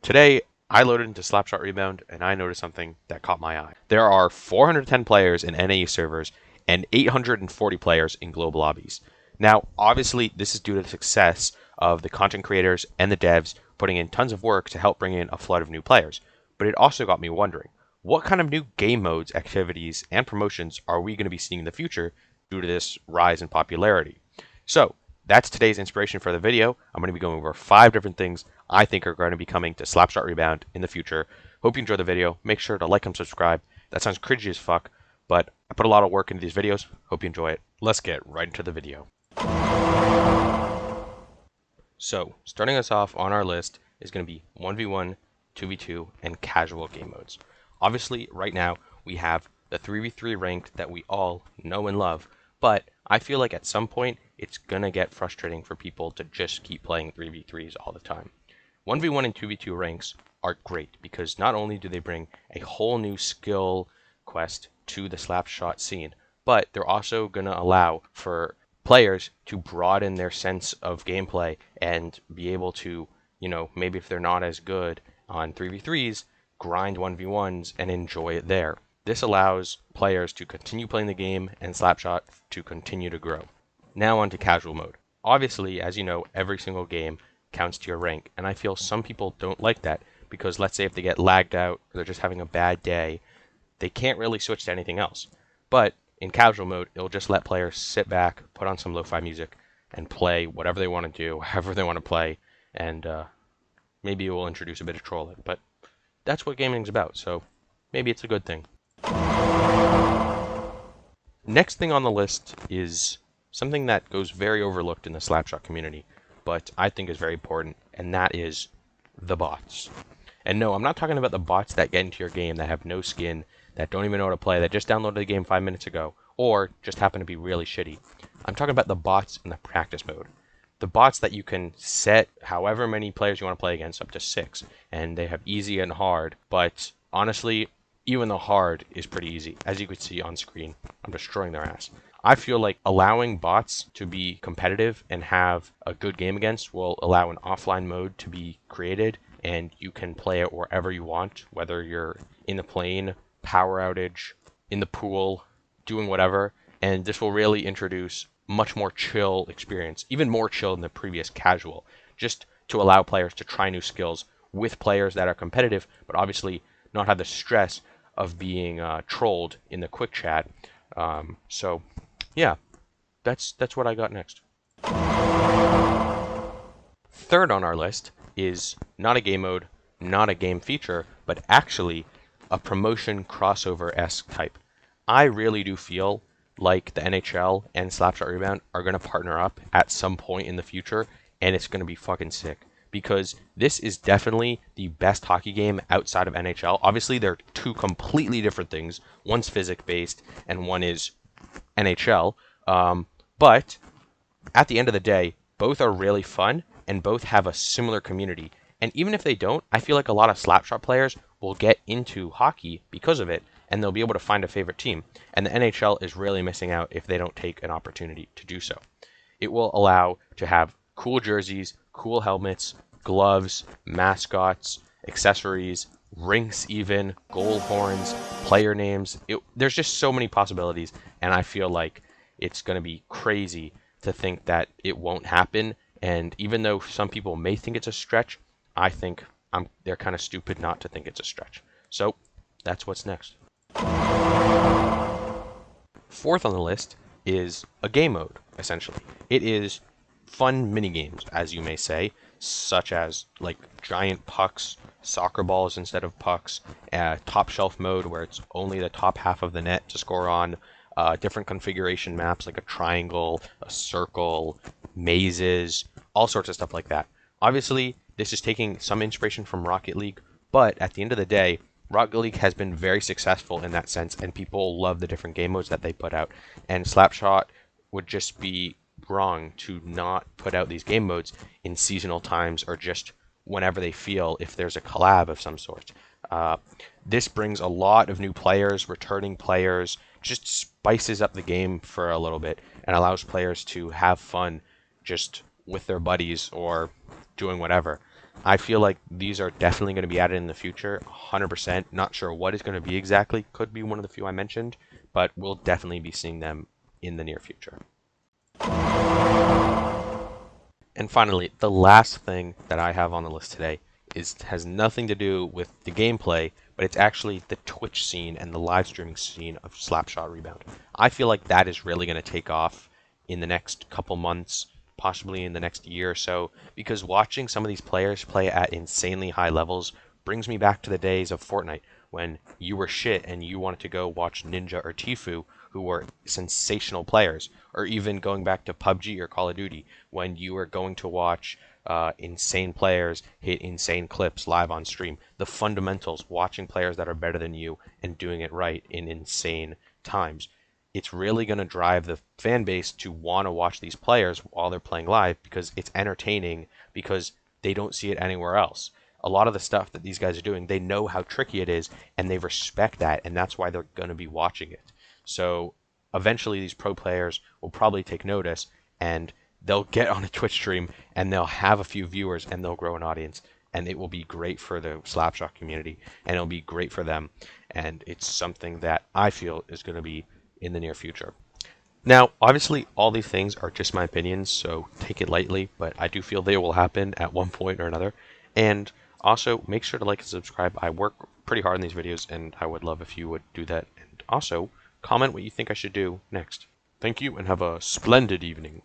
Today, I loaded into Slapshot Rebound and I noticed something that caught my eye. There are 410 players in NAE servers and 840 players in global lobbies. Now, obviously, this is due to the success of the content creators and the devs putting in tons of work to help bring in a flood of new players. But it also got me wondering, what kind of new game modes, activities, and promotions are we going to be seeing in the future due to this rise in popularity? So, that's today's inspiration for the video. I'm going to be going over 5 different things I think are going to be coming to Slapshot Rebound in the future. Hope you enjoyed the video. Make sure to like and subscribe. That sounds cringy as fuck, but I put a lot of work into these videos. Hope you enjoy it. Let's get right into the video. So, starting us off on our list is going to be 1v1, 2v2, and casual game modes. Obviously, right now, we have the 3v3 ranked that we all know and love, but I feel like at some point, it's going to get frustrating for people to just keep playing 3v3s all the time. 1v1 and 2v2 ranks are great because not only do they bring a whole new skill quest to the Slapshot scene, but they're also going to allow for players to broaden their sense of gameplay and be able to, maybe if they're not as good on 3v3s, grind 1v1s and enjoy it there. This allows players to continue playing the game and Slapshot to continue to grow. Now on to casual mode. Obviously, as you know, every single game counts to your rank, and I feel some people don't like that because let's say if they get lagged out or they're just having a bad day, they can't really switch to anything else. But in casual mode, it'll just let players sit back, put on some lo-fi music, and play whatever they want to do, however they want to play, and maybe it will introduce a bit of trolling. But that's what gaming's about, so maybe it's a good thing. Next thing on the list is something that goes very overlooked in the Slapshot community, but I think is very important, and that is the bots. And no, I'm not talking about the bots that get into your game that have no skin, that don't even know how to play, that just downloaded the game 5 minutes ago, or just happen to be really shitty. I'm talking about the bots in the practice mode. The bots that you can set however many players you want to play against, up to 6, and they have easy and hard, but honestly, even the hard is pretty easy. As you can see on screen, I'm destroying their ass. I feel like allowing bots to be competitive and have a good game against will allow an offline mode to be created, and you can play it wherever you want, whether you're in the plane, power outage, in the pool, doing whatever, and this will really introduce much more chill experience, even more chill than the previous casual, just to allow players to try new skills with players that are competitive, but obviously not have the stress of being trolled in the quick chat. So yeah, that's what I got next. Third on our list is not a game mode, not a game feature, but actually a promotion crossover-esque type. I really do feel like the NHL and Slapshot Rebound are going to partner up at some point in the future, and it's going to be fucking sick. Because this is definitely the best hockey game outside of NHL. Obviously, they're two completely different things. One's physics-based, and one is NHL. But at the end of the day, both are really fun, and both have a similar community. And even if they don't, I feel like a lot of Slapshot players will get into hockey because of it, and they'll be able to find a favorite team. And the NHL is really missing out if they don't take an opportunity to do so. It will allow to have cool jerseys, cool helmets, gloves, mascots, accessories, rinks even, goal horns, player names. There's just so many possibilities, and I feel like it's going to be crazy to think that it won't happen. And even though some people may think it's a stretch, I think they're kind of stupid not to think it's a stretch. So that's what's next. Fourth on the list is a game mode, essentially. It is fun mini-games, as you may say, such as like giant pucks, soccer balls instead of pucks, top shelf mode where it's only the top half of the net to score on, different configuration maps like a triangle, a circle, mazes, all sorts of stuff like that. Obviously, this is taking some inspiration from Rocket League, but at the end of the day, Rocket League has been very successful in that sense, and people love the different game modes that they put out, and Slapshot would just be wrong to not put out these game modes in seasonal times or just whenever they feel if there's a collab of some sort. This brings a lot of new players, returning players, just spices up the game for a little bit and allows players to have fun just with their buddies or doing whatever. I feel like these are definitely going to be added in the future, 100%. Not sure what it's going to be exactly. Could be one of the few I mentioned, but we'll definitely be seeing them in the near future. And finally, the last thing that I have on the list today has nothing to do with the gameplay, but it's actually the Twitch scene and the live streaming scene of Slapshot Rebound. I feel like that is really going to take off in the next couple months, possibly in the next year or so, because watching some of these players play at insanely high levels brings me back to the days of Fortnite when you were shit and you wanted to go watch Ninja or Tfue, who were sensational players, or even going back to PUBG or Call of Duty when you were going to watch insane players hit insane clips live on stream. The fundamentals, watching players that are better than you and doing it right in insane times. It's really going to drive the fan base to want to watch these players while they're playing live because it's entertaining, because they don't see it anywhere else. A lot of the stuff that these guys are doing, they know how tricky it is and they respect that, and that's why they're going to be watching it. So eventually these pro players will probably take notice and they'll get on a Twitch stream and they'll have a few viewers and they'll grow an audience, and it will be great for the Slapshot community and it'll be great for them, and it's something that I feel is going to be in the near future. Now, obviously, all these things are just my opinions, so take it lightly, but I do feel they will happen at one point or another. And also, make sure to like and subscribe. I work pretty hard on these videos, and I would love if you would do that. And also, comment what you think I should do next. Thank you, and have a splendid evening.